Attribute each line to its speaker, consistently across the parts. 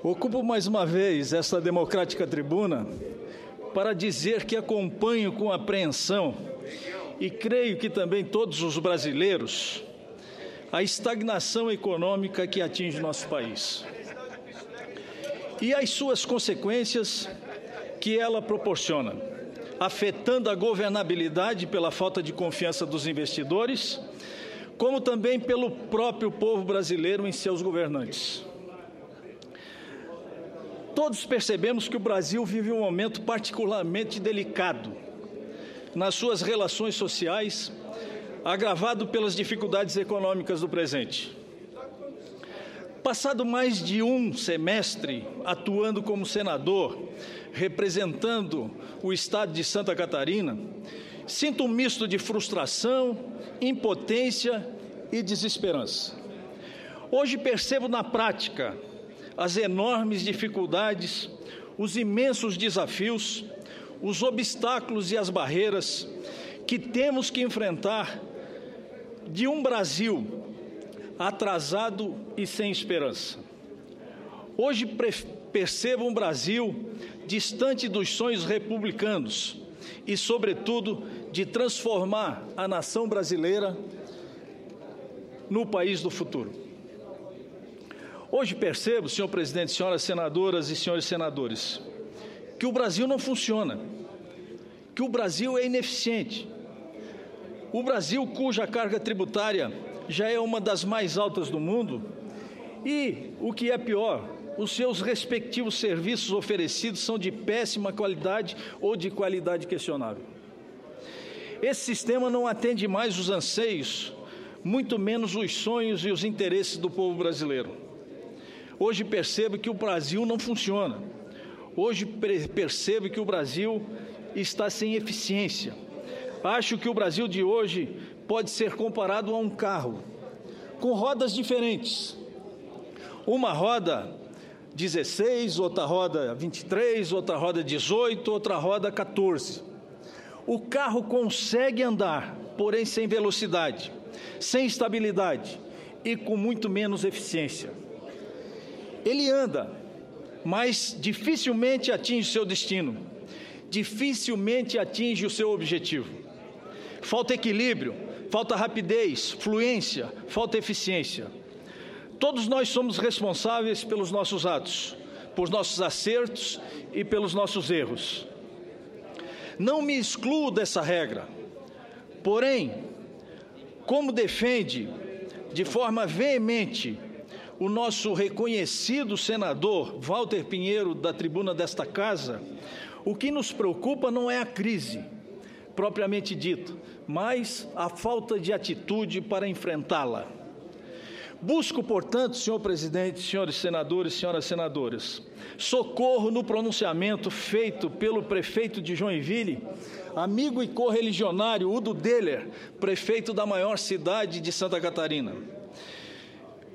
Speaker 1: Ocupo mais uma vez esta democrática tribuna para dizer que acompanho com apreensão, e creio que também todos os brasileiros, a estagnação econômica que atinge o nosso país e as suas consequências que ela proporciona, afetando a governabilidade pela falta de confiança dos investidores, como também pelo próprio povo brasileiro em seus governantes. Todos percebemos que o Brasil vive um momento particularmente delicado nas suas relações sociais, agravado pelas dificuldades econômicas do presente. Passado mais de um semestre atuando como senador, representando o estado de Santa Catarina, sinto um misto de frustração, impotência e desesperança. Hoje percebo na prática as enormes dificuldades, os imensos desafios, os obstáculos e as barreiras que temos que enfrentar de um Brasil atrasado e sem esperança. Hoje percebo um Brasil distante dos sonhos republicanos e, sobretudo, de transformar a nação brasileira no país do futuro. Hoje percebo, senhor presidente, senhoras senadoras e senhores senadores, que o Brasil não funciona, que o Brasil é ineficiente. O Brasil, cuja carga tributária já é uma das mais altas do mundo e, o que é pior, os seus respectivos serviços oferecidos são de péssima qualidade ou de qualidade questionável. Esse sistema não atende mais os anseios, muito menos os sonhos e os interesses do povo brasileiro. Hoje percebo que o Brasil não funciona. Hoje percebo que o Brasil está sem eficiência. Acho que o Brasil de hoje pode ser comparado a um carro, com rodas diferentes. Uma roda 16, outra roda 23, outra roda 18, outra roda 14. O carro consegue andar, porém sem velocidade, sem estabilidade e com muito menos eficiência. Ele anda, mas dificilmente atinge seu destino, dificilmente atinge o seu objetivo. Falta equilíbrio, falta rapidez, fluência, falta eficiência. Todos nós somos responsáveis pelos nossos atos, por nossos acertos e pelos nossos erros. Não me excluo dessa regra, porém, como defende de forma veemente o nosso reconhecido senador Walter Pinheiro, da tribuna desta casa, o que nos preocupa não é a crise propriamente dita, mas a falta de atitude para enfrentá-la. Busco, portanto, senhor presidente, senhores senadores, senhoras senadoras, socorro no pronunciamento feito pelo prefeito de Joinville, amigo e correligionário Udo Deller, prefeito da maior cidade de Santa Catarina.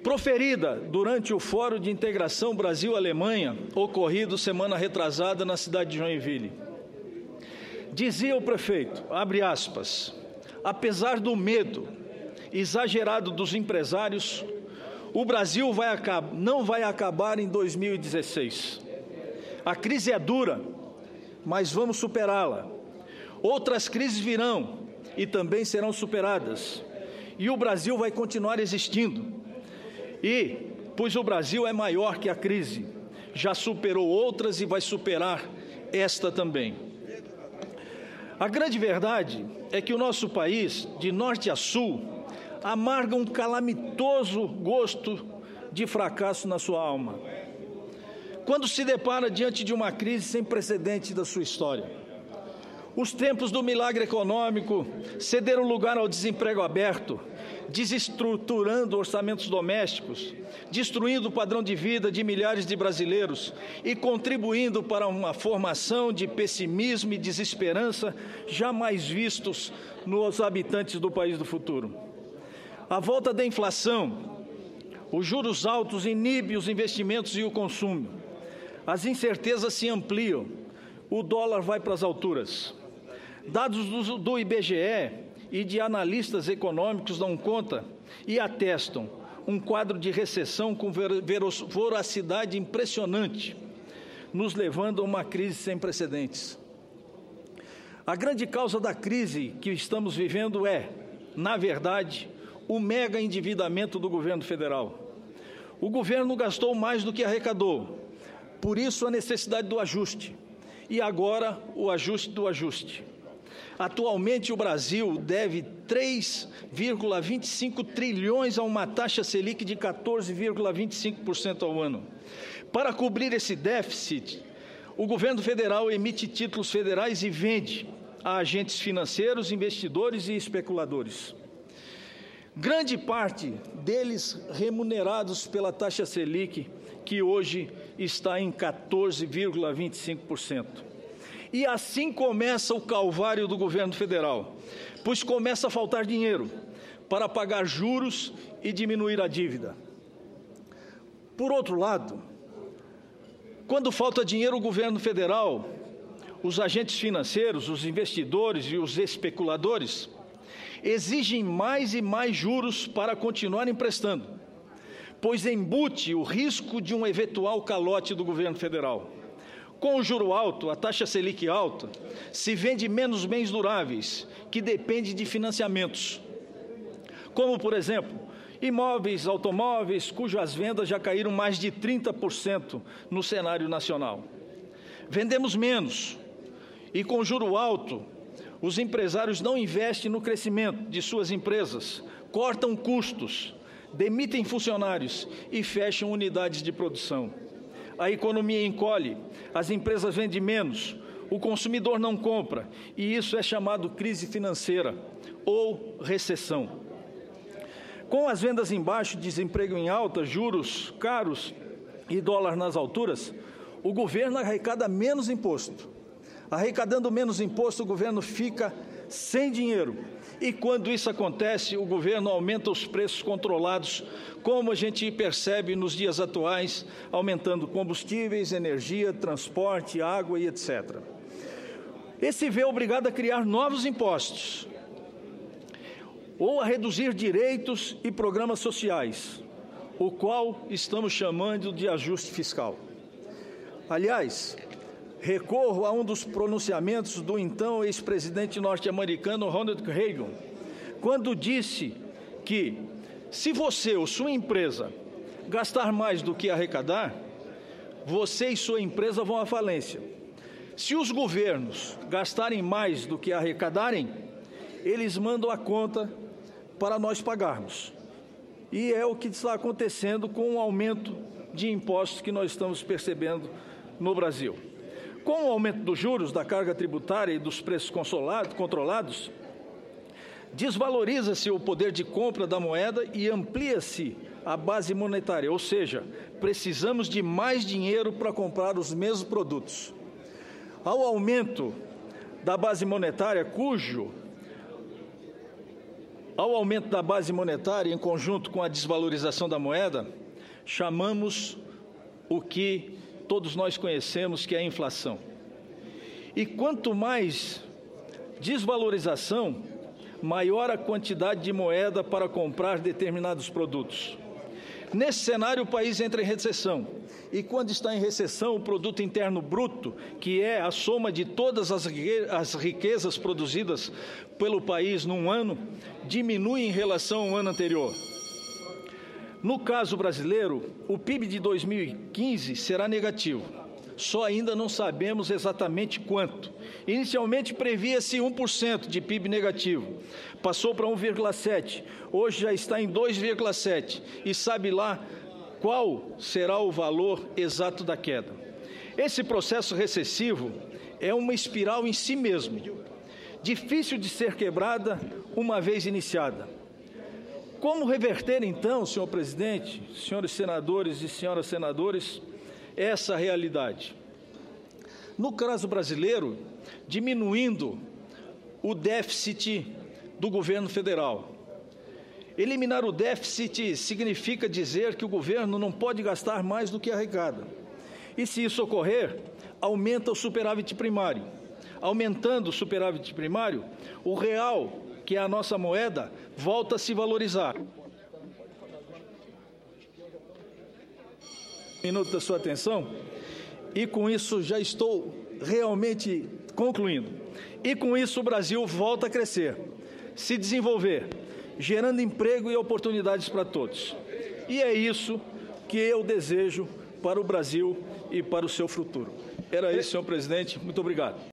Speaker 1: Proferida durante o Fórum de Integração Brasil-Alemanha, ocorrido semana retrasada na cidade de Joinville. Dizia o prefeito, abre aspas, apesar do medo exagerado dos empresários, o Brasil não vai acabar em 2016. A crise é dura, mas vamos superá-la. Outras crises virão e também serão superadas. E o Brasil vai continuar existindo. Pois o Brasil é maior que a crise, já superou outras e vai superar esta também. A grande verdade é que o nosso país, de norte a sul, amarga um calamitoso gosto de fracasso na sua alma, quando se depara diante de uma crise sem precedente da sua história. Os tempos do milagre econômico cederam lugar ao desemprego aberto, desestruturando orçamentos domésticos, destruindo o padrão de vida de milhares de brasileiros e contribuindo para uma formação de pessimismo e desesperança jamais vistos nos habitantes do país do futuro. A volta da inflação, os juros altos inibem os investimentos e o consumo. As incertezas se ampliam, o dólar vai para as alturas. Dados do IBGE e de analistas econômicos dão conta e atestam um quadro de recessão com voracidade impressionante, nos levando a uma crise sem precedentes. A grande causa da crise que estamos vivendo é, na verdade, o mega endividamento do governo federal. O governo gastou mais do que arrecadou, por isso a necessidade do ajuste. E agora, o ajuste do ajuste. Atualmente, o Brasil deve 3,25 trilhões a uma taxa Selic de 14,25% ao ano. Para cobrir esse déficit, o governo federal emite títulos federais e vende a agentes financeiros, investidores e especuladores. Grande parte deles remunerados pela taxa Selic, que hoje está em 14,25%. E assim começa o calvário do governo federal, pois começa a faltar dinheiro para pagar juros e diminuir a dívida. Por outro lado, quando falta dinheiro, o governo federal, os agentes financeiros, os investidores e os especuladores exigem mais e mais juros para continuar emprestando, pois embute o risco de um eventual calote do governo federal. Com o juro alto, a taxa Selic alta, se vende menos bens duráveis, que dependem de financiamentos, como, por exemplo, imóveis, automóveis, cujas vendas já caíram mais de 30% no cenário nacional. Vendemos menos, e com juro alto, os empresários não investem no crescimento de suas empresas, cortam custos, demitem funcionários e fecham unidades de produção. A economia encolhe, as empresas vendem menos, o consumidor não compra, e isso é chamado crise financeira ou recessão. Com as vendas em baixo, desemprego em alta, juros caros e dólar nas alturas, o governo arrecada menos imposto. Arrecadando menos imposto, o governo fica sem dinheiro. E quando isso acontece, o governo aumenta os preços controlados, como a gente percebe nos dias atuais, aumentando combustíveis, energia, transporte, água e etc. Esse se vê obrigado a criar novos impostos, ou a reduzir direitos e programas sociais, o qual estamos chamando de ajuste fiscal. Aliás, recorro a um dos pronunciamentos do então ex-presidente norte-americano Ronald Reagan, quando disse que, se você ou sua empresa gastar mais do que arrecadar, você e sua empresa vão à falência. Se os governos gastarem mais do que arrecadarem, eles mandam a conta para nós pagarmos. E é o que está acontecendo com o aumento de impostos que nós estamos percebendo no Brasil. Com o aumento dos juros, da carga tributária e dos preços controlados, desvaloriza-se o poder de compra da moeda e amplia-se a base monetária, ou seja, precisamos de mais dinheiro para comprar os mesmos produtos. Ao aumento da base monetária, em conjunto com a desvalorização da moeda, chamamos o que todos nós conhecemos, que é a inflação. E quanto mais desvalorização, maior a quantidade de moeda para comprar determinados produtos. Nesse cenário, o país entra em recessão. E quando está em recessão, o produto interno bruto, que é a soma de todas as riquezas produzidas pelo país num ano, diminui em relação ao ano anterior. No caso brasileiro, o PIB de 2015 será negativo. Só ainda não sabemos exatamente quanto. Inicialmente previa-se 1% de PIB negativo. Passou para 1,7%. Hoje já está em 2,7%. E sabe lá qual será o valor exato da queda. Esse processo recessivo é uma espiral em si mesmo, difícil de ser quebrada uma vez iniciada. Como reverter, então, senhor presidente, senhores senadores e senhoras senadores, essa realidade? No caso brasileiro, diminuindo o déficit do governo federal. Eliminar o déficit significa dizer que o governo não pode gastar mais do que arrecada. E se isso ocorrer, aumenta o superávit primário. Aumentando o superávit primário, o real, que é a nossa moeda, volta a se valorizar. minuto da sua atenção, e com isso já estou realmente concluindo. E com isso o Brasil volta a crescer, se desenvolver, gerando emprego e oportunidades para todos. E é isso que eu desejo para o Brasil e para o seu futuro. Era isso, senhor presidente. Muito obrigado.